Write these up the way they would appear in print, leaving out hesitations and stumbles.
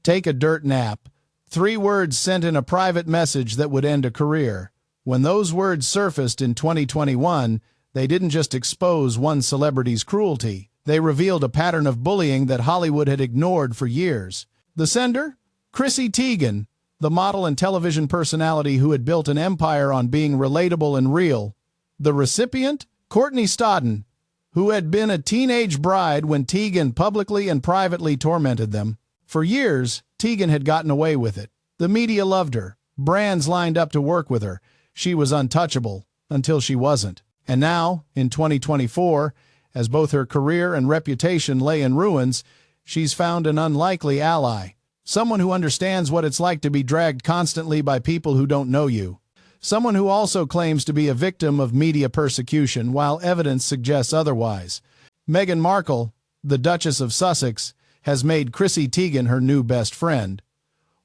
Take a dirt nap. 3 words sent in a private message that would end a career. When those words surfaced in 2021, they didn't just expose one celebrity's cruelty. They revealed a pattern of bullying that Hollywood had ignored for years. The sender? Chrissy Teigen, the model and television personality who had built an empire on being relatable and real. The recipient? Courtney Stodden, who had been a teenage bride when Teigen publicly and privately tormented them. For years, Teigen had gotten away with it. The media loved her. Brands lined up to work with her. She was untouchable, until she wasn't. And now, in 2024, as both her career and reputation lay in ruins, she's found an unlikely ally. Someone who understands what it's like to be dragged constantly by people who don't know you. Someone who also claims to be a victim of media persecution while evidence suggests otherwise. Meghan Markle, the Duchess of Sussex, has made Chrissy Teigen her new best friend.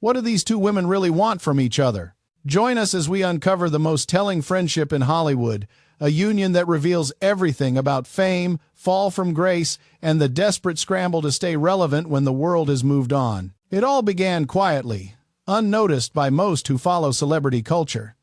What do these two women really want from each other? Join us as we uncover the most telling friendship in Hollywood, a union that reveals everything about fame, fall from grace, and the desperate scramble to stay relevant when the world has moved on. It all began quietly, unnoticed by most who follow celebrity culture.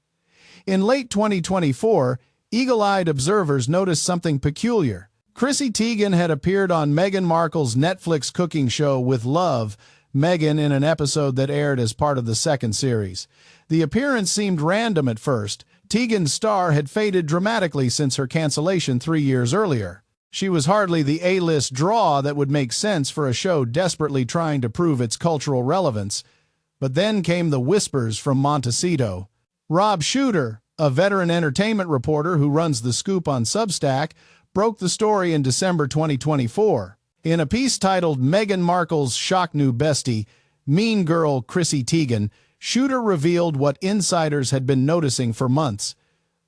In late 2024, eagle-eyed observers noticed something peculiar. Chrissy Teigen had appeared on Meghan Markle's Netflix cooking show With Love, Meghan, in an episode that aired as part of the second series. The appearance seemed random at first. Teigen's star had faded dramatically since her cancellation 3 years earlier. She was hardly the A-list draw that would make sense for a show desperately trying to prove its cultural relevance. But then came the whispers from Montecito. Rob Shooter, a veteran entertainment reporter who runs The Scoop on Substack, broke the story in December 2024. In a piece titled Meghan Markle's Shock New Bestie, Mean Girl Chrissy Teigen, Shooter revealed what insiders had been noticing for months.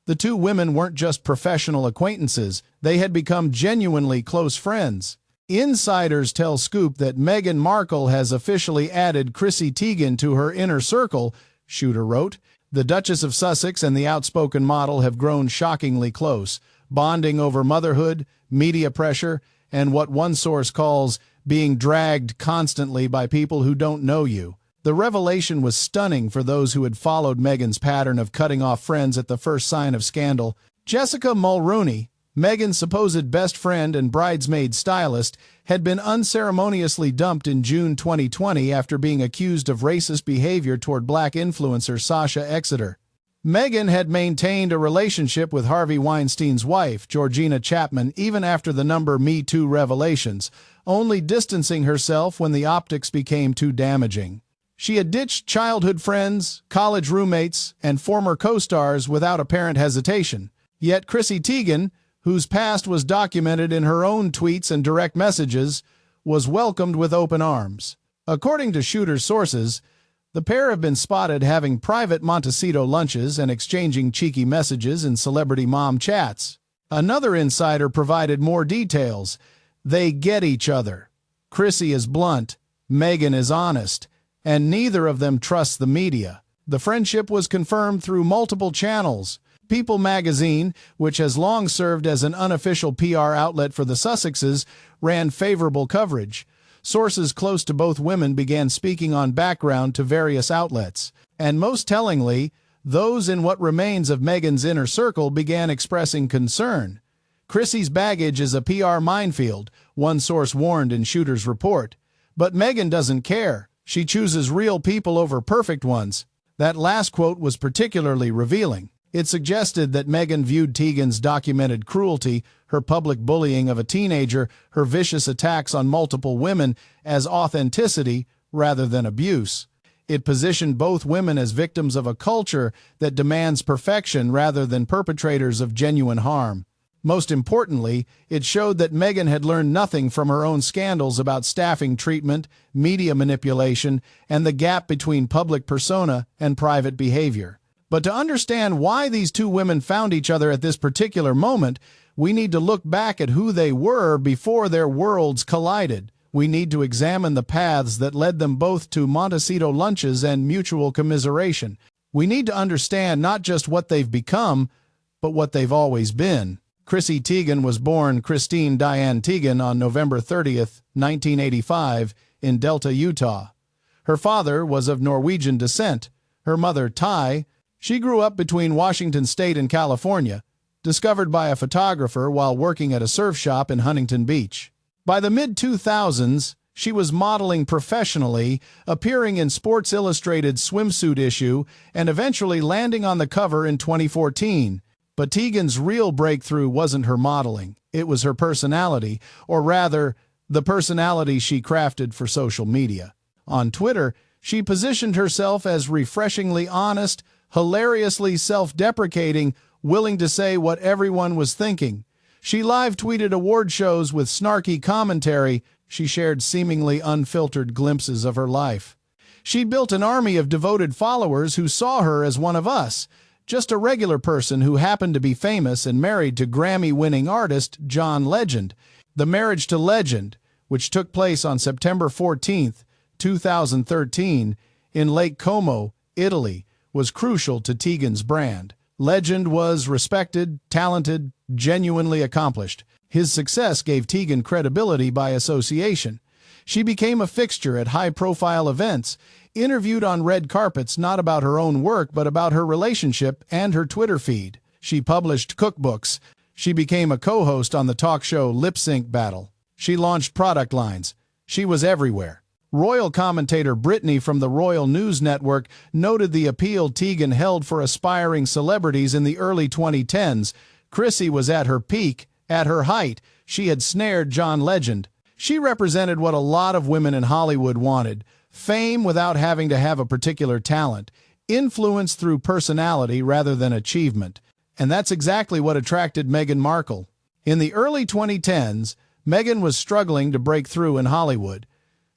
The two women weren't just professional acquaintances, they had become genuinely close friends. Insiders tell Scoop that Meghan Markle has officially added Chrissy Teigen to her inner circle, Shooter wrote. The Duchess of Sussex and the outspoken model have grown shockingly close, bonding over motherhood, media pressure, and what one source calls being dragged constantly by people who don't know you. The revelation was stunning for those who had followed Meghan's pattern of cutting off friends at the first sign of scandal. Jessica Mulrooney, Meghan's supposed best friend and bridesmaid stylist, had been unceremoniously dumped in June 2020 after being accused of racist behavior toward black influencer Sasha Exeter. Meghan had maintained a relationship with Harvey Weinstein's wife, Georgina Chapman, even after the Me Too revelations, only distancing herself when the optics became too damaging. She had ditched childhood friends, college roommates, and former co-stars without apparent hesitation. Yet Chrissy Teigen, whose past was documented in her own tweets and direct messages, was welcomed with open arms. According to Shooter's sources, the pair have been spotted having private Montecito lunches and exchanging cheeky messages in celebrity mom chats. Another insider provided more details. They get each other. Chrissy is blunt, Meghan is honest, and neither of them trusts the media. The friendship was confirmed through multiple channels. People magazine, which has long served as an unofficial PR outlet for the Sussexes, ran favorable coverage. Sources close to both women began speaking on background to various outlets. And most tellingly, those in what remains of Meghan's inner circle began expressing concern. Chrissy's baggage is a PR minefield, one source warned in Shooter's report. But Meghan doesn't care. She chooses real people over perfect ones. That last quote was particularly revealing. It suggested that Meghan viewed Teigen's documented cruelty, her public bullying of a teenager, her vicious attacks on multiple women, as authenticity rather than abuse. It positioned both women as victims of a culture that demands perfection rather than perpetrators of genuine harm. Most importantly, it showed that Meghan had learned nothing from her own scandals about staffing treatment, media manipulation, and the gap between public persona and private behavior. But to understand why these two women found each other at this particular moment, we need to look back at who they were before their worlds collided. We need to examine the paths that led them both to Montecito lunches and mutual commiseration. We need to understand not just what they've become, but what they've always been. Chrissy Teigen was born Christine Diane Teigen on November 30, 1985, in Delta, Utah. Her father was of Norwegian descent, her mother Thai. She grew up between Washington State and California, discovered by a photographer while working at a surf shop in Huntington Beach. By the mid-2000s, she was modeling professionally, appearing in Sports Illustrated swimsuit issue, and eventually landing on the cover in 2014. But Teigen's real breakthrough wasn't her modeling. It was her personality, or rather, the personality she crafted for social media. On Twitter, she positioned herself as refreshingly honest, hilariously self-deprecating, willing to say what everyone was thinking. She live-tweeted award shows with snarky commentary. She shared seemingly unfiltered glimpses of her life. She built an army of devoted followers who saw her as one of us, just a regular person who happened to be famous and married to Grammy-winning artist John Legend. The marriage to Legend, which took place on September 14, 2013, in Lake Como, Italy, was crucial to Teigen's brand. Legend was respected, talented, genuinely accomplished. His success gave Teigen credibility by association. She became a fixture at high-profile events, interviewed on red carpets not about her own work but about her relationship and her Twitter feed. She published cookbooks. She became a co-host on the talk show Lip Sync Battle. She launched product lines. She was everywhere. Royal commentator Brittany from the Royal News Network noted the appeal Teigen held for aspiring celebrities in the early 2010s. Chrissy was at her peak. At her height, she had snared John Legend. She represented what a lot of women in Hollywood wanted: fame without having to have a particular talent, influence through personality rather than achievement. And that's exactly what attracted Meghan Markle. In the early 2010s, Meghan was struggling to break through in Hollywood.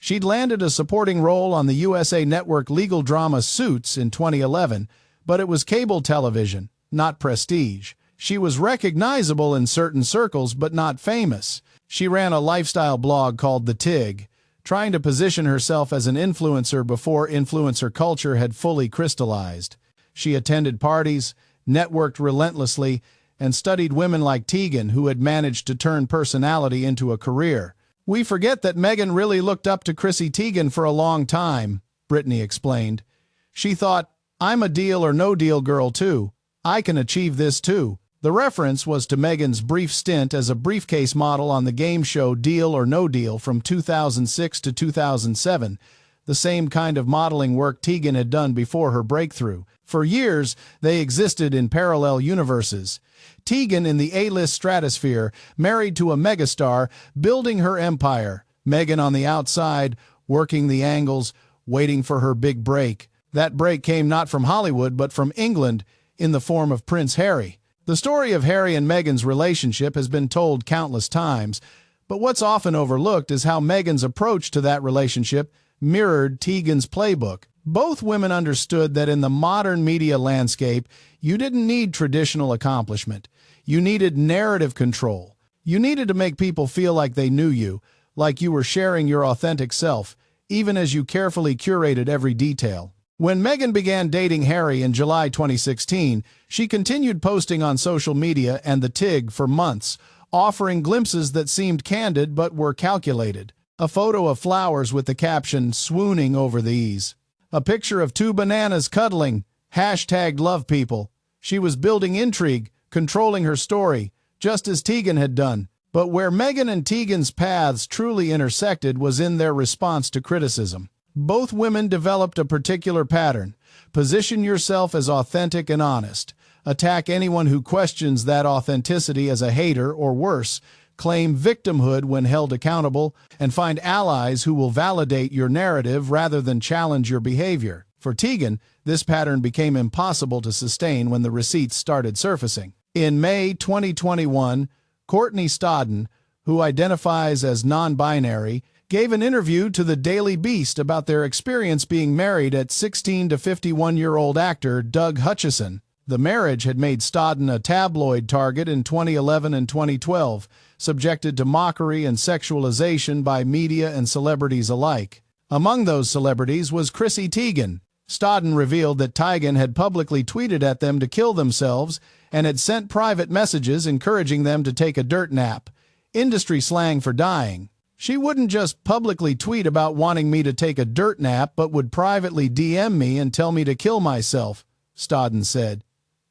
She'd landed a supporting role on the USA Network legal drama Suits in 2011, but it was cable television, not prestige. She was recognizable in certain circles, but not famous. She ran a lifestyle blog called The Tig, trying to position herself as an influencer before influencer culture had fully crystallized. She attended parties, networked relentlessly, and studied women like Teigen who had managed to turn personality into a career. "We forget that Meghan really looked up to Chrissy Teigen for a long time," Brittany explained. "She thought, I'm a deal or no deal girl too. I can achieve this too." The reference was to Meghan's brief stint as a briefcase model on the game show Deal or No Deal from 2006 to 2007, the same kind of modeling work Teigen had done before her breakthrough. For years, they existed in parallel universes. Teigen in the A-list stratosphere, married to a megastar, building her empire. Meghan on the outside, working the angles, waiting for her big break. That break came not from Hollywood, but from England, in the form of Prince Harry. The story of Harry and Meghan's relationship has been told countless times, but what's often overlooked is how Meghan's approach to that relationship mirrored Teigen's playbook. Both women understood that in the modern media landscape, you didn't need traditional accomplishment. You needed narrative control. You needed to make people feel like they knew you, like you were sharing your authentic self, even as you carefully curated every detail. When Meghan began dating Harry in July 2016, she continued posting on social media and the Tig for months, offering glimpses that seemed candid but were calculated. A photo of flowers with the caption, "Swooning over these." A picture of two bananas cuddling, #LovePeople. She was building intrigue, controlling her story, just as Teigen had done. But where Meghan and Teigen's paths truly intersected was in their response to criticism. Both women developed a particular pattern. Position yourself as authentic and honest. Attack anyone who questions that authenticity as a hater, or worse. Claim victimhood when held accountable, and find allies who will validate your narrative rather than challenge your behavior. For Teigen, this pattern became impossible to sustain when the receipts started surfacing. In May 2021, Courtney Stodden, who identifies as non-binary, gave an interview to the Daily Beast about their experience being married at 16 to 51-year-old actor Doug Hutchison. The marriage had made Stodden a tabloid target in 2011 and 2012, subjected to mockery and sexualization by media and celebrities alike. Among those celebrities was Chrissy Teigen. Stodden revealed that Teigen had publicly tweeted at them to kill themselves and had sent private messages encouraging them to take a dirt nap, industry slang for dying. She wouldn't just publicly tweet about wanting me to take a dirt nap, but would privately DM me and tell me to kill myself, Stodden said.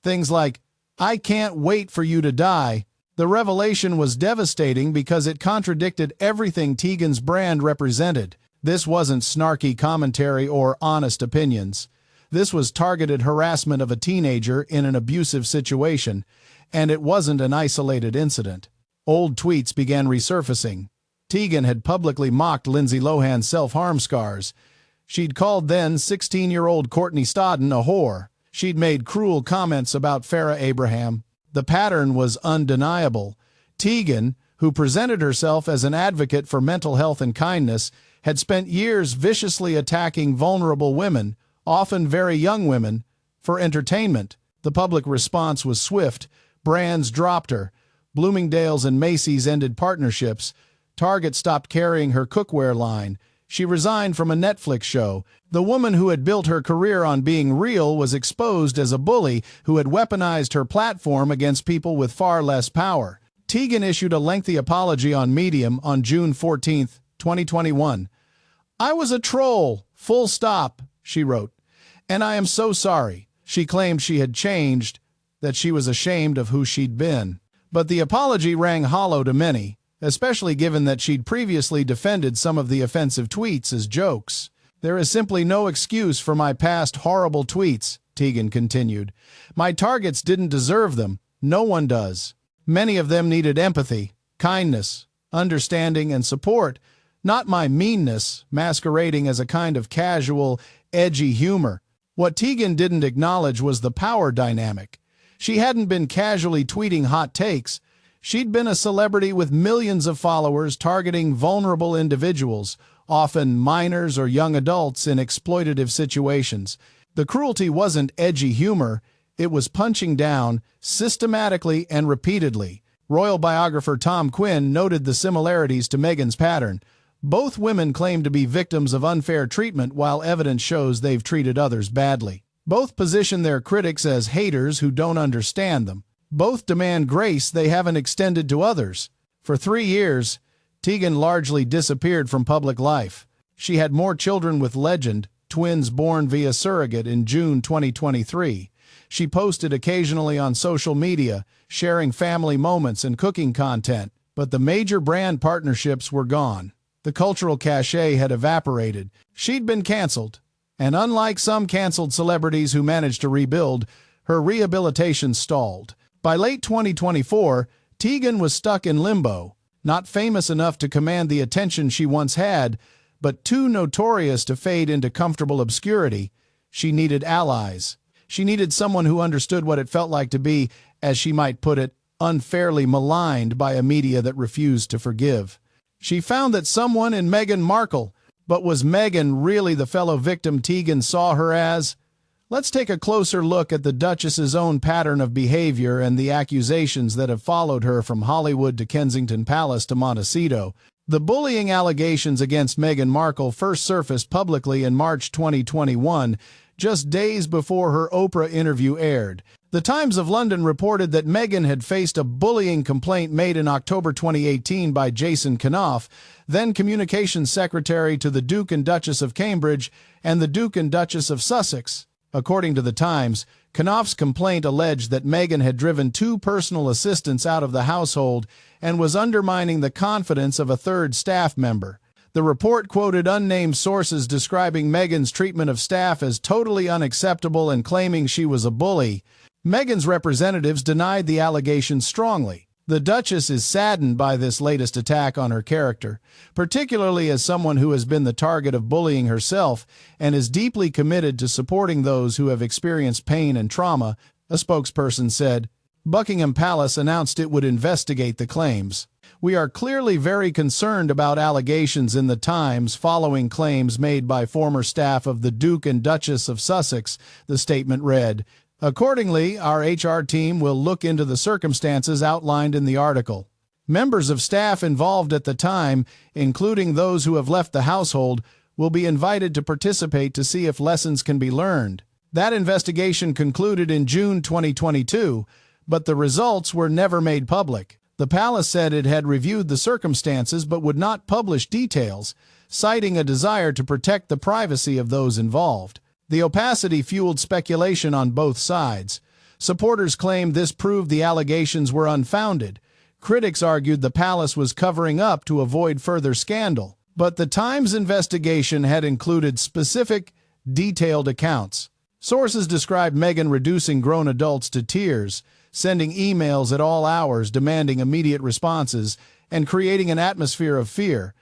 Things like, "I can't wait for you to die." The revelation was devastating because it contradicted everything Teigen's brand represented. This wasn't snarky commentary or honest opinions. This was targeted harassment of a teenager in an abusive situation, and it wasn't an isolated incident. Old tweets began resurfacing. Teigen had publicly mocked Lindsay Lohan's self-harm scars. She'd called then 16-year-old Courtney Stodden a whore. She'd made cruel comments about Farrah Abraham. The pattern was undeniable. Teigen, who presented herself as an advocate for mental health and kindness, had spent years viciously attacking vulnerable women, often very young women, for entertainment. The public response was swift. Brands dropped her. Bloomingdale's and Macy's ended partnerships. Target stopped carrying her cookware line. She resigned from a Netflix show. The woman who had built her career on being real was exposed as a bully who had weaponized her platform against people with far less power. Teigen issued a lengthy apology on Medium on June 14, 2021. "I was a troll, full stop," she wrote, "and I am so sorry." She claimed she had changed, that she was ashamed of who she'd been. But the apology rang hollow to many, especially given that she'd previously defended some of the offensive tweets as jokes. "There is simply no excuse for my past horrible tweets," Teigen continued. "My targets didn't deserve them. No one does. Many of them needed empathy, kindness, understanding, and support, not my meanness masquerading as a kind of casual, edgy humor." What Teigen didn't acknowledge was the power dynamic. She hadn't been casually tweeting hot takes. She'd been a celebrity with millions of followers targeting vulnerable individuals, often minors or young adults in exploitative situations. The cruelty wasn't edgy humor, it was punching down, systematically and repeatedly. Royal biographer Tom Quinn noted the similarities to Meghan's pattern. Both women claim to be victims of unfair treatment while evidence shows they've treated others badly. Both position their critics as haters who don't understand them. Both demand grace they haven't extended to others. For 3 years, Teigen largely disappeared from public life. She had more children with legend, twins born via surrogate, in June 2023. She posted occasionally on social media, sharing family moments and cooking content, but the major brand partnerships were gone. The cultural cachet had evaporated. She'd been canceled, and unlike some canceled celebrities who managed to rebuild, her rehabilitation stalled. By late 2024, Teigen was stuck in limbo, not famous enough to command the attention she once had, but too notorious to fade into comfortable obscurity. She needed allies. She needed someone who understood what it felt like to be, as she might put it, unfairly maligned by a media that refused to forgive. She found that someone in Meghan Markle, but was Meghan really the fellow victim Teigen saw her as? Let's take a closer look at the Duchess's own pattern of behavior and the accusations that have followed her from Hollywood to Kensington Palace to Montecito. The bullying allegations against Meghan Markle first surfaced publicly in March 2021, just days before her Oprah interview aired. The Times of London reported that Meghan had faced a bullying complaint made in October 2018 by Jason Kanoff, then Communications Secretary to the Duke and Duchess of Cambridge and the Duke and Duchess of Sussex. According to the Times, Kanoff's complaint alleged that Meghan had driven 2 personal assistants out of the household and was undermining the confidence of a third staff member. The report quoted unnamed sources describing Meghan's treatment of staff as totally unacceptable and claiming she was a bully. Meghan's representatives denied the allegations strongly. The Duchess is saddened by this latest attack on her character, particularly as someone who has been the target of bullying herself and is deeply committed to supporting those who have experienced pain and trauma, a spokesperson said. Buckingham Palace announced it would investigate the claims. "We are clearly very concerned about allegations in the Times following claims made by former staff of the Duke and Duchess of Sussex," the statement read. "Accordingly, our HR team will look into the circumstances outlined in the article. Members of staff involved at the time, including those who have left the household, will be invited to participate to see if lessons can be learned." That investigation concluded in June 2022, but the results were never made public. The palace said it had reviewed the circumstances but would not publish details, citing a desire to protect the privacy of those involved. The opacity fueled speculation on both sides. Supporters claimed this proved the allegations were unfounded. Critics argued the palace was covering up to avoid further scandal. But the Times investigation had included specific, detailed accounts. Sources described Meghan reducing grown adults to tears, sending emails at all hours demanding immediate responses, and creating an atmosphere of fear.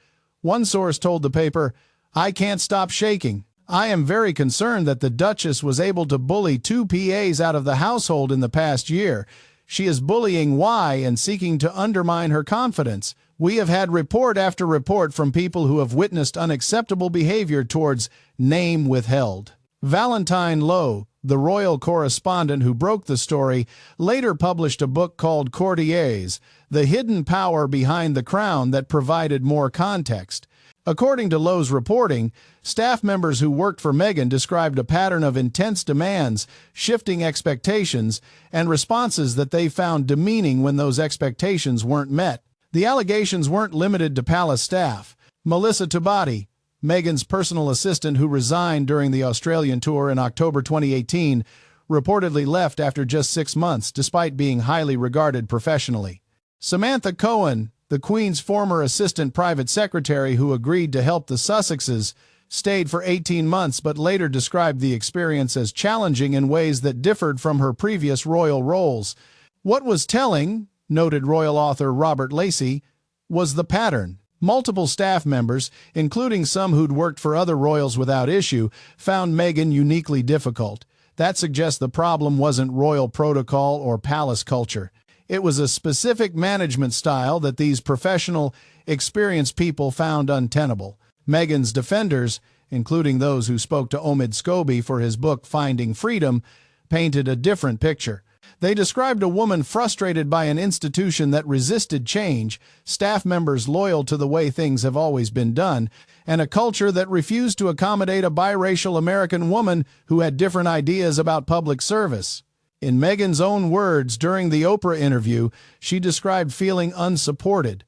One source told the paper, "I can't stop shaking. I am very concerned that the Duchess was able to bully 2 PAs out of the household in the past year. She is bullying Y and seeking to undermine her confidence. We have had report after report from people who have witnessed unacceptable behavior towards name withheld." Valentine Lowe, the royal correspondent who broke the story, later published a book called Courtiers, The Hidden Power Behind the Crown, that provided more context. According to Lowe's reporting, staff members who worked for Meghan described a pattern of intense demands, shifting expectations, and responses that they found demeaning when those expectations weren't met. The allegations weren't limited to palace staff. Melissa Tabati, Meghan's personal assistant who resigned during the Australian tour in October 2018, reportedly left after just 6 months, despite being highly regarded professionally. Samantha Cohen, the Queen's former assistant private secretary who agreed to help the Sussexes, stayed for 18 months but later described the experience as challenging in ways that differed from her previous royal roles. What was telling, noted royal author Robert Lacey, was the pattern. Multiple staff members, including some who'd worked for other royals without issue, found Meghan uniquely difficult. That suggests the problem wasn't royal protocol or palace culture. It was a specific management style that these professional, experienced people found untenable. Meghan's defenders, including those who spoke to Omid Scobie for his book Finding Freedom, painted a different picture. They described a woman frustrated by an institution that resisted change, staff members loyal to the way things have always been done, and a culture that refused to accommodate a biracial American woman who had different ideas about public service. In Meghan's own words during the Oprah interview, she described feeling unsupported.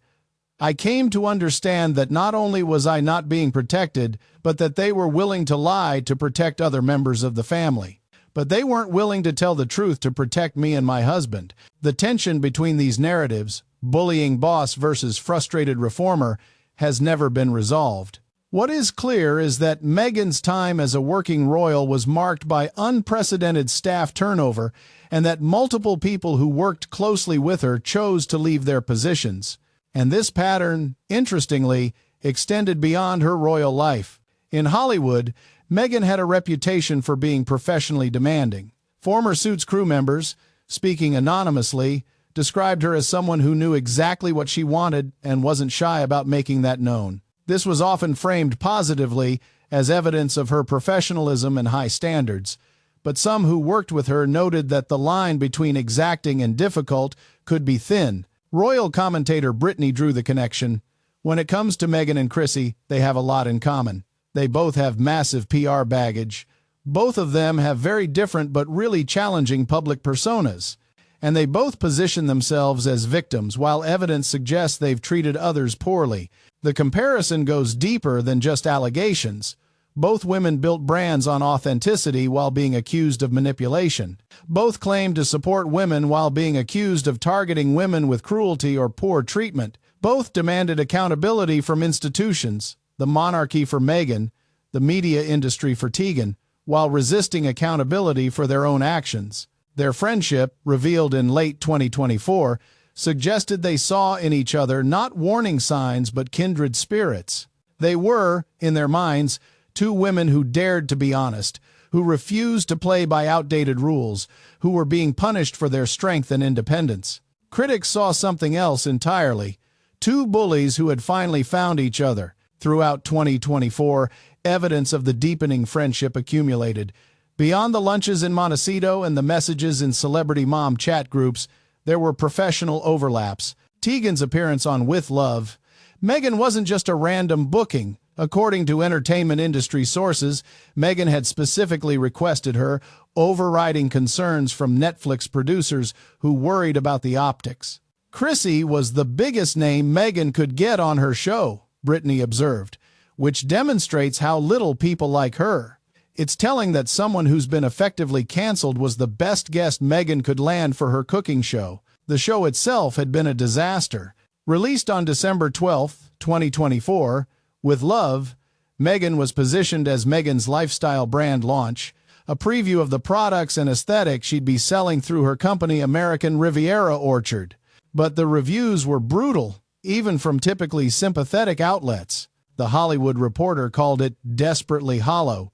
"I came to understand that not only was I not being protected, but that they were willing to lie to protect other members of the family. But they weren't willing to tell the truth to protect me and my husband." The tension between these narratives, bullying boss versus frustrated reformer, has never been resolved. What is clear is that Meghan's time as a working royal was marked by unprecedented staff turnover, and that multiple people who worked closely with her chose to leave their positions. And this pattern, interestingly, extended beyond her royal life. In Hollywood, Meghan had a reputation for being professionally demanding. Former Suits crew members, speaking anonymously, described her as someone who knew exactly what she wanted and wasn't shy about making that known. This was often framed positively as evidence of her professionalism and high standards, but some who worked with her noted that the line between exacting and difficult could be thin. Royal commentator Brittany drew the connection. "When it comes to Meghan and Chrissy, they have a lot in common. They both have massive PR baggage. Both of them have very different but really challenging public personas. And they both position themselves as victims, while evidence suggests they've treated others poorly. The comparison goes deeper than just allegations. Both women built brands on authenticity while being accused of manipulation. Both claimed to support women while being accused of targeting women with cruelty or poor treatment. Both demanded accountability from institutions, the monarchy for Meghan, the media industry for Teigen, while resisting accountability for their own actions. Their friendship, revealed in late 2024, suggested they saw in each other not warning signs but kindred spirits. They were, in their minds, two women who dared to be honest, who refused to play by outdated rules, who were being punished for their strength and independence. Critics saw something else entirely. Two bullies who had finally found each other. Throughout 2024, evidence of the deepening friendship accumulated. Beyond the lunches in Montecito and the messages in celebrity mom chat groups, there were professional overlaps. Teigen's appearance on With Love. Meghan wasn't just a random booking. According to entertainment industry sources, Meghan had specifically requested her, overriding concerns from Netflix producers who worried about the optics. Chrissy was the biggest name Meghan could get on her show, Brittany observed, which demonstrates how little people like her. It's telling that someone who's been effectively canceled was the best guest Meghan could land for her cooking show. The show itself had been a disaster. Released on December 12, 2024, with Love, Meghan was positioned as Meghan's lifestyle brand launch, a preview of the products and aesthetic she'd be selling through her company American Riviera Orchard. But the reviews were brutal, even from typically sympathetic outlets. The Hollywood Reporter called it desperately hollow.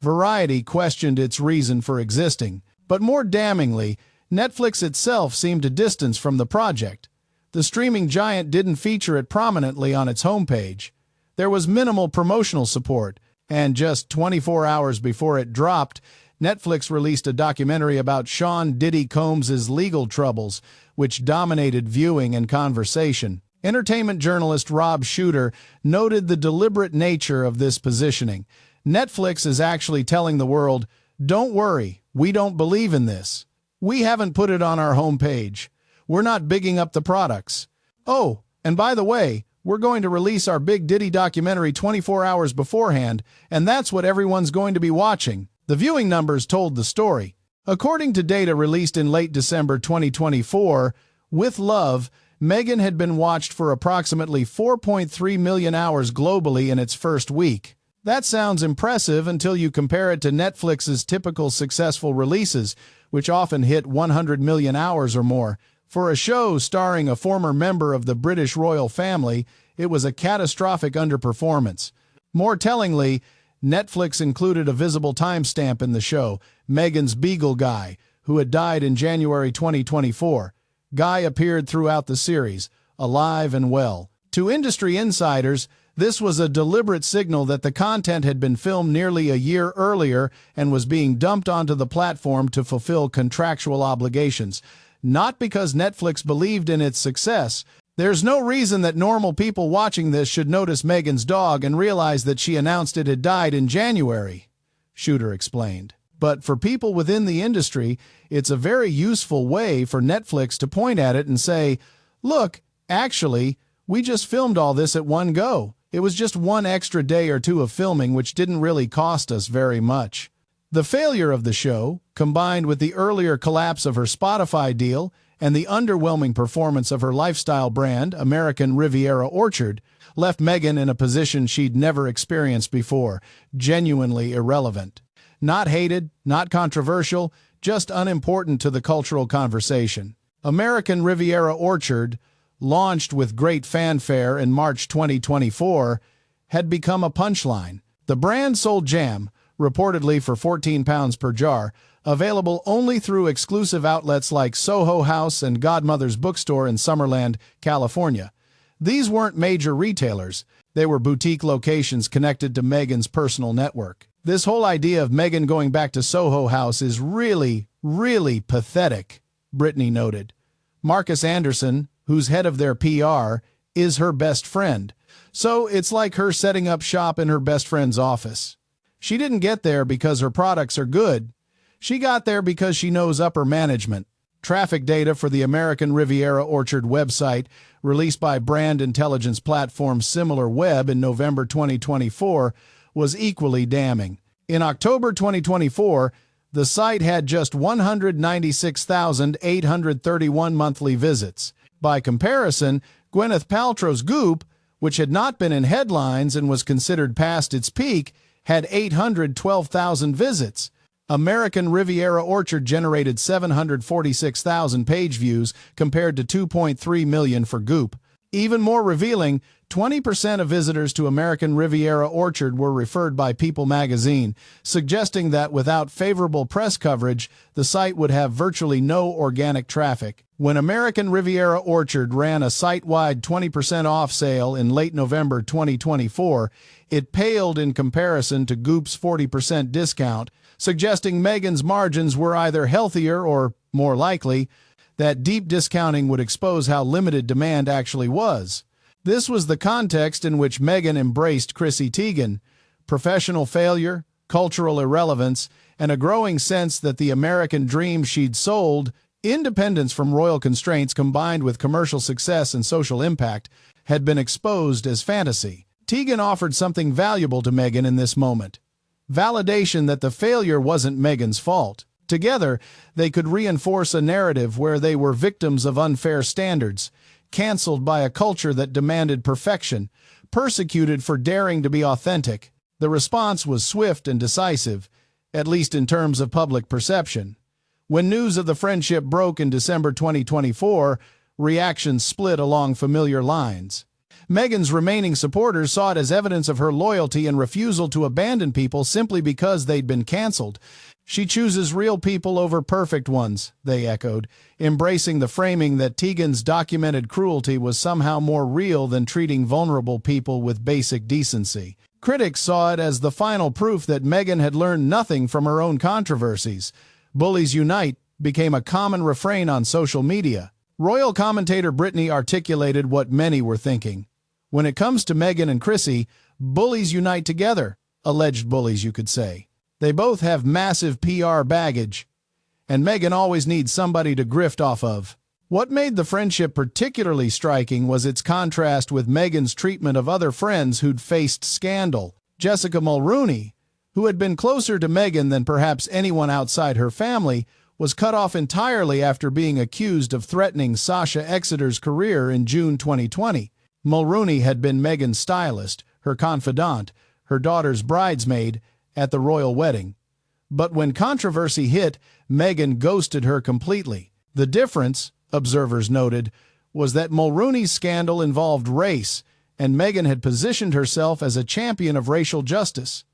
Variety questioned its reason for existing. But more damningly, Netflix itself seemed to distance from the project. The streaming giant didn't feature it prominently on its homepage. There was minimal promotional support, and just 24 hours before it dropped, Netflix released a documentary about Sean Diddy Combs' legal troubles, which dominated viewing and conversation. Entertainment journalist Rob Shooter noted the deliberate nature of this positioning. Netflix is actually telling the world, "Don't worry, we don't believe in this. We haven't put it on our homepage. We're not bigging up the products. Oh, and by the way, we're going to release our big Diddy documentary 24 hours beforehand, and that's what everyone's going to be watching." The viewing numbers told the story. According to data released in late December 2024, with Love, Meghan had been watched for approximately 4.3 million hours globally in its first week. That sounds impressive until you compare it to Netflix's typical successful releases, which often hit 100 million hours or more. For a show starring a former member of the British royal family, it was a catastrophic underperformance. More tellingly, Netflix included a visible timestamp in the show, Meghan's Beagle Guy, who had died in January 2024. Guy appeared throughout the series, alive and well. To industry insiders, this was a deliberate signal that the content had been filmed nearly a year earlier and was being dumped onto the platform to fulfill contractual obligations. Not because Netflix believed in its success. There's no reason that normal people watching this should notice Meghan's dog and realize that she announced it had died in January, Shooter explained. But for people within the industry, it's a very useful way for Netflix to point at it and say, "Look, actually, we just filmed all this at one go. It was just one extra day or two of filming, which didn't really cost us very much." The failure of the show, combined with the earlier collapse of her Spotify deal and the underwhelming performance of her lifestyle brand, American Riviera Orchard, left Meghan in a position she'd never experienced before, genuinely irrelevant. Not hated, not controversial, just unimportant to the cultural conversation. American Riviera Orchard, launched with great fanfare in March 2024, had become a punchline. The brand sold jam, reportedly for £14 per jar, available only through exclusive outlets like Soho House and Godmother's Bookstore in Summerland, California. These weren't major retailers. They were boutique locations connected to Meghan's personal network. This whole idea of Meghan going back to Soho House is really, really pathetic, Brittany noted. Marcus Anderson, who's head of their PR, is her best friend. So it's like her setting up shop in her best friend's office. She didn't get there because her products are good. She got there because she knows upper management. Traffic data for the American Riviera Orchard website, released by brand intelligence platform SimilarWeb in November 2024, was equally damning. In October 2024, the site had just 196,831 monthly visits. By comparison, Gwyneth Paltrow's Goop, which had not been in headlines and was considered past its peak, had 812,000 visits. American Riviera Orchard generated 746,000 page views compared to 2.3 million for Goop. Even more revealing, 20% of visitors to American Riviera Orchard were referred by People magazine, suggesting that without favorable press coverage, the site would have virtually no organic traffic. When American Riviera Orchard ran a site-wide 20% off sale in late November 2024, it paled in comparison to Goop's 40% discount, suggesting Meghan's margins were either healthier or, more likely, that deep discounting would expose how limited demand actually was. This was the context in which Meghan embraced Chrissy Teigen: professional failure, cultural irrelevance, and a growing sense that the American dream she'd sold Independence from royal constraints combined with commercial success and social impact had been exposed as fantasy. Teigen offered something valuable to Meghan in this moment: validation that the failure wasn't Meghan's fault. Together, they could reinforce a narrative where they were victims of unfair standards, cancelled by a culture that demanded perfection, persecuted for daring to be authentic. The response was swift and decisive, at least in terms of public perception. When news of the friendship broke in December 2024, reactions split along familiar lines. Meghan's remaining supporters saw it as evidence of her loyalty and refusal to abandon people simply because they'd been cancelled. "She chooses real people over perfect ones," they echoed, embracing the framing that Teigen's documented cruelty was somehow more real than treating vulnerable people with basic decency. Critics saw it as the final proof that Meghan had learned nothing from her own controversies. "Bullies unite" became a common refrain on social media. Royal commentator Brittany articulated what many were thinking. "When it comes to Meghan and Chrissy, bullies unite together." Alleged bullies, you could say. They both have massive PR baggage, and Meghan always needs somebody to grift off of. What made the friendship particularly striking was its contrast with Meghan's treatment of other friends who'd faced scandal. Jessica Mulroney, who had been closer to Meghan than perhaps anyone outside her family, was cut off entirely after being accused of threatening Sasha Exeter's career in June 2020. Mulroney had been Meghan's stylist, her confidant, her daughter's bridesmaid at the royal wedding. But when controversy hit, Meghan ghosted her completely. The difference, observers noted, was that Mulroney's scandal involved race, and Meghan had positioned herself as a champion of racial justice.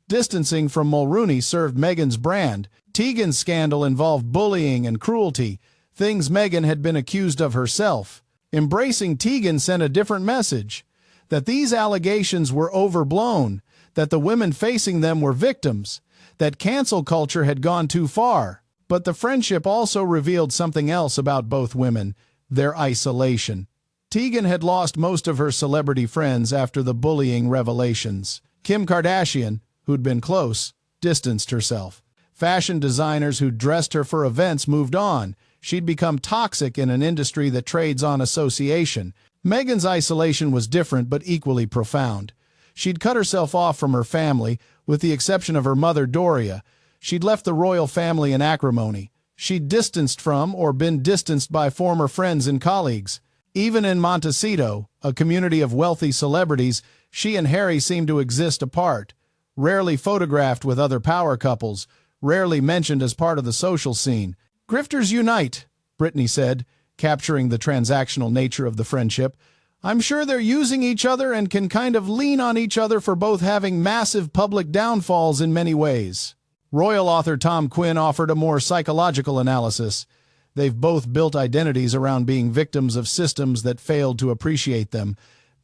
Distancing from Mulroney served Meghan's brand. Teigen's scandal involved bullying and cruelty, things Meghan had been accused of herself. Embracing Teigen sent a different message: that these allegations were overblown, that the women facing them were victims, that cancel culture had gone too far. But the friendship also revealed something else about both women: their isolation. Teigen had lost most of her celebrity friends after the bullying revelations. Kim Kardashian, who'd been close, distanced herself. Fashion designers who dressed her for events moved on. She'd become toxic in an industry that trades on association. Meghan's isolation was different but equally profound. She'd cut herself off from her family, with the exception of her mother Doria. She'd left the royal family in acrimony. She'd distanced from or been distanced by former friends and colleagues. Even in Montecito, a community of wealthy celebrities, she and Harry seemed to exist apart. Rarely photographed with other power couples, rarely mentioned as part of the social scene. "Grifters unite," Brittany said, capturing the transactional nature of the friendship. "I'm sure they're using each other and can kind of lean on each other for both having massive public downfalls in many ways." Royal author Tom Quinn offered a more psychological analysis. "They've both built identities around being victims of systems that failed to appreciate them.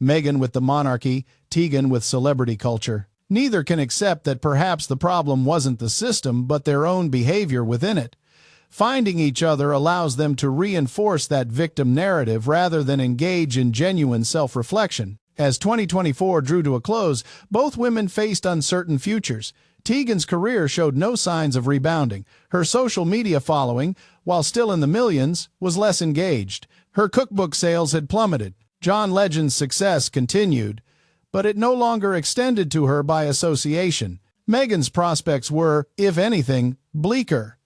Meghan with the monarchy, Teigen with celebrity culture. Neither can accept that perhaps the problem wasn't the system but their own behavior within it. Finding each other allows them to reinforce that victim narrative rather than engage in genuine self-reflection." As 2024 drew to a close, both women faced uncertain futures. Teigen's career showed no signs of rebounding. Her social media following, while still in the millions, was less engaged. Her cookbook sales had plummeted. John Legend's success continued, but it no longer extended to her by association. Meghan's prospects were, if anything, bleaker.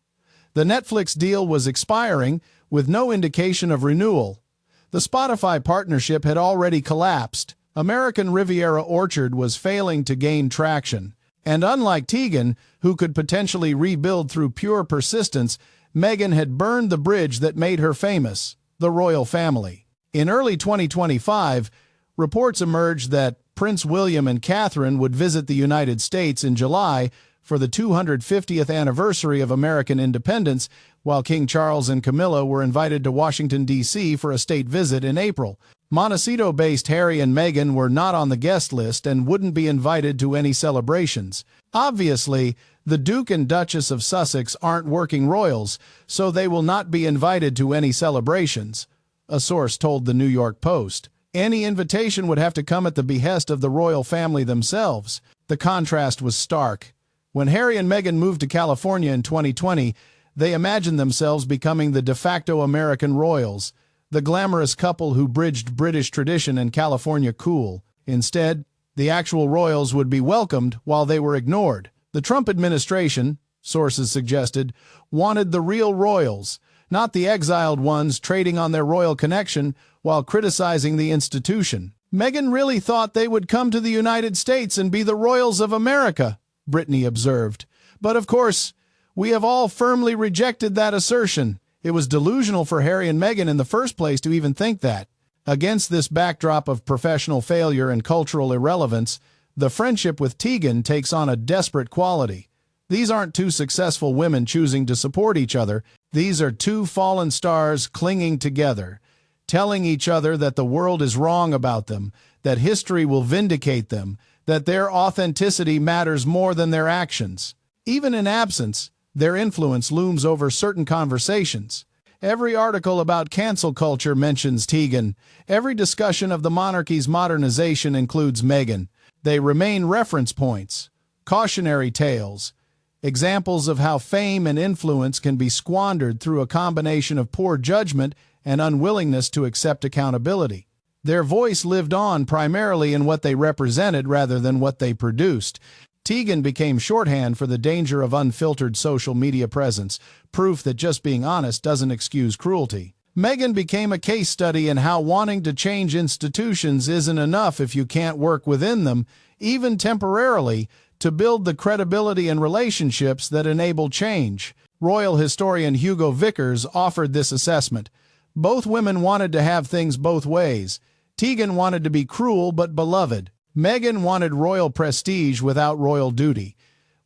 The Netflix deal was expiring, with no indication of renewal. The Spotify partnership had already collapsed. American Riviera Orchard was failing to gain traction. And unlike Teigen, who could potentially rebuild through pure persistence, Meghan had burned the bridge that made her famous: the royal family. In early 2025, reports emerged that Prince William and Catherine would visit the United States in July for the 250th anniversary of American independence, while King Charles and Camilla were invited to Washington, D.C. for a state visit in April. Montecito-based Harry and Meghan were not on the guest list and wouldn't be invited to any celebrations. Obviously, the Duke and Duchess of Sussex aren't working royals, so they will not be invited to any celebrations, a source told the New York Post. Any invitation would have to come at the behest of the royal family themselves. The contrast was stark. When Harry and Meghan moved to California in 2020, They imagined themselves becoming the de facto American royals, the glamorous couple who bridged British tradition and California cool. Instead, the actual royals would be welcomed while they were ignored. The Trump administration, sources suggested, wanted the real royals, not the exiled ones trading on their royal connection while criticizing the institution. Meghan really thought they would come to the United States and be the royals of America, Brittany observed. But of course, we have all firmly rejected that assertion. It was delusional for Harry and Meghan in the first place to even think that. Against this backdrop of professional failure and cultural irrelevance, the friendship with Teigen takes on a desperate quality. These aren't two successful women choosing to support each other. These are two fallen stars clinging together, telling each other that the world is wrong about them, that history will vindicate them, that their authenticity matters more than their actions. Even in absence, their influence looms over certain conversations. Every article about cancel culture mentions Teigen. Every discussion of the monarchy's modernization includes Meghan. They remain reference points, cautionary tales, examples of how fame and influence can be squandered through a combination of poor judgment and unwillingness to accept accountability. Their voice lived on primarily in what they represented rather than what they produced. Teigen became shorthand for the danger of unfiltered social media presence, proof that just being honest doesn't excuse cruelty. Meghan became a case study in how wanting to change institutions isn't enough if you can't work within them, even temporarily, to build the credibility and relationships that enable change. Royal historian Hugo Vickers offered this assessment. Both women wanted to have things both ways. Teigen wanted to be cruel but beloved. Meghan wanted royal prestige without royal duty.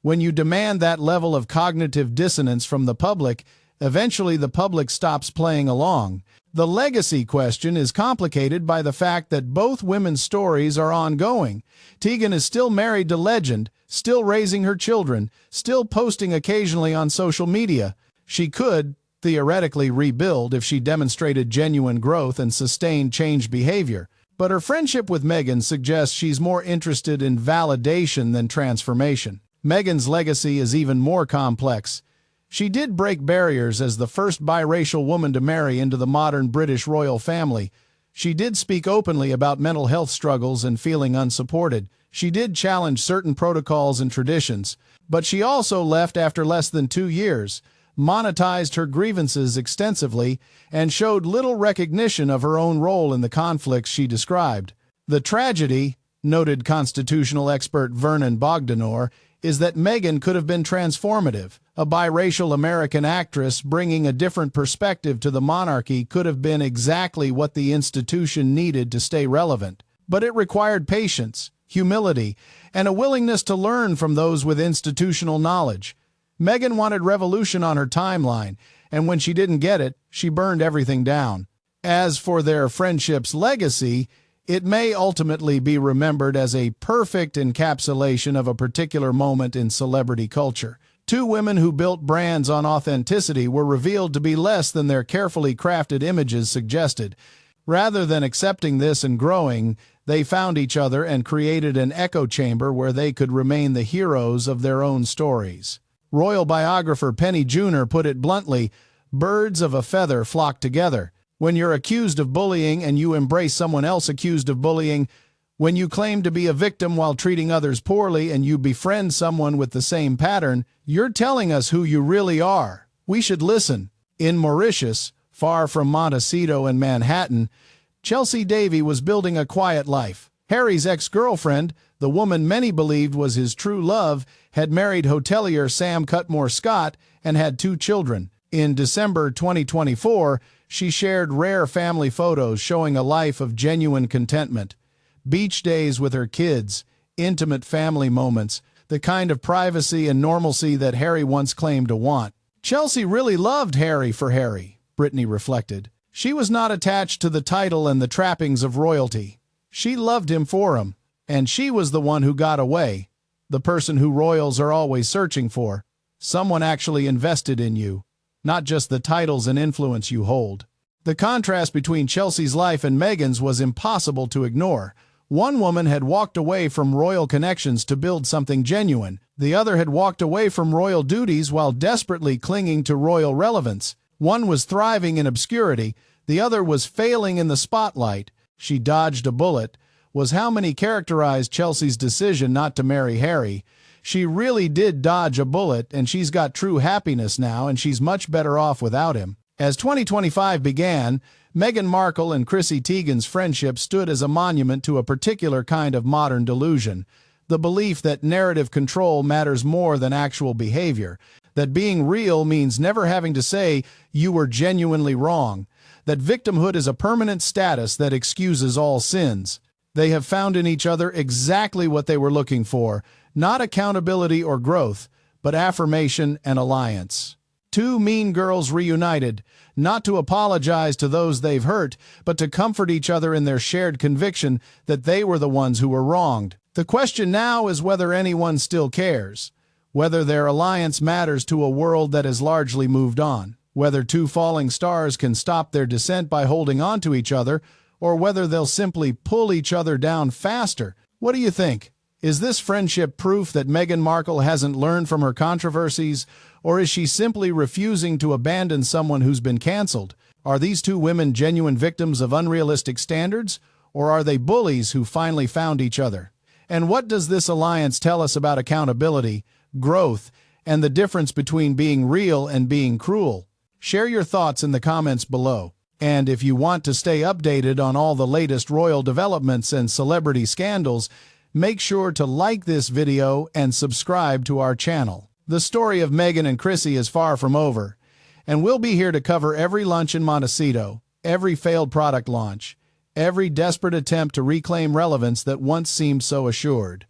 When you demand that level of cognitive dissonance from the public, eventually the public stops playing along. The legacy question is complicated by the fact that both women's stories are ongoing. Teigen is still married to legend, still raising her children, still posting occasionally on social media. She could, theoretically, rebuild if she demonstrated genuine growth and sustained changed behavior. But her friendship with Meghan suggests she's more interested in validation than transformation. Meghan's legacy is even more complex. She did break barriers as the first biracial woman to marry into the modern British royal family. She did speak openly about mental health struggles and feeling unsupported. She did challenge certain protocols and traditions. But she also left after less than 2 years, monetized her grievances extensively, and showed little recognition of her own role in the conflicts she described. The tragedy, noted constitutional expert Vernon Bogdanor, is that Meghan could have been transformative. A biracial American actress bringing a different perspective to the monarchy could have been exactly what the institution needed to stay relevant. But it required patience, humility, and a willingness to learn from those with institutional knowledge. Meghan wanted revolution on her timeline, and when she didn't get it, she burned everything down. As for their friendship's legacy, it may ultimately be remembered as a perfect encapsulation of a particular moment in celebrity culture. Two women who built brands on authenticity were revealed to be less than their carefully crafted images suggested. Rather than accepting this and growing, they found each other and created an echo chamber where they could remain the heroes of their own stories. Royal biographer Penny Junor put it bluntly, "Birds of a feather flock together." When you're accused of bullying and you embrace someone else accused of bullying, when you claim to be a victim while treating others poorly and you befriend someone with the same pattern, you're telling us who you really are. We should listen. In Mauritius, far from Montecito and Manhattan, Chelsea Davy was building a quiet life. Harry's ex-girlfriend, the woman many believed was his true love, had married hotelier Sam Cutmore-Scott and had 2 children. In December 2024, she shared rare family photos showing a life of genuine contentment. Beach days with her kids, intimate family moments, the kind of privacy and normalcy that Harry once claimed to want. Chelsea really loved Harry for Harry, Brittany reflected. She was not attached to the title and the trappings of royalty. She loved him for him, and she was the one who got away, the person who royals are always searching for. Someone actually invested in you, not just the titles and influence you hold. The contrast between Chelsea's life and Meghan's was impossible to ignore. One woman had walked away from royal connections to build something genuine. The other had walked away from royal duties while desperately clinging to royal relevance. One was thriving in obscurity, the other was failing in the spotlight. She dodged a bullet, was how many characterized Chelsea's decision not to marry Harry. She really did dodge a bullet, and she's got true happiness now, and she's much better off without him. As 2025 began, Meghan Markle and Chrissy Teigen's friendship stood as a monument to a particular kind of modern delusion, the belief that narrative control matters more than actual behavior, that being real means never having to say, "You were genuinely wrong," that victimhood is a permanent status that excuses all sins. They have found in each other exactly what they were looking for, not accountability or growth, but affirmation and alliance. Two mean girls reunited, not to apologize to those they've hurt, but to comfort each other in their shared conviction that they were the ones who were wronged. The question now is whether anyone still cares, whether their alliance matters to a world that has largely moved on, whether two falling stars can stop their descent by holding on to each other, or whether they'll simply pull each other down faster. What do you think? Is this friendship proof that Meghan Markle hasn't learned from her controversies, or is she simply refusing to abandon someone who's been cancelled? Are these two women genuine victims of unrealistic standards, or are they bullies who finally found each other? And what does this alliance tell us about accountability, growth, and the difference between being real and being cruel? Share your thoughts in the comments below. And if you want to stay updated on all the latest royal developments and celebrity scandals, make sure to like this video and subscribe to our channel. The story of Meghan and Chrissy is far from over, and we'll be here to cover every lunch in Montecito, every failed product launch, every desperate attempt to reclaim relevance that once seemed so assured.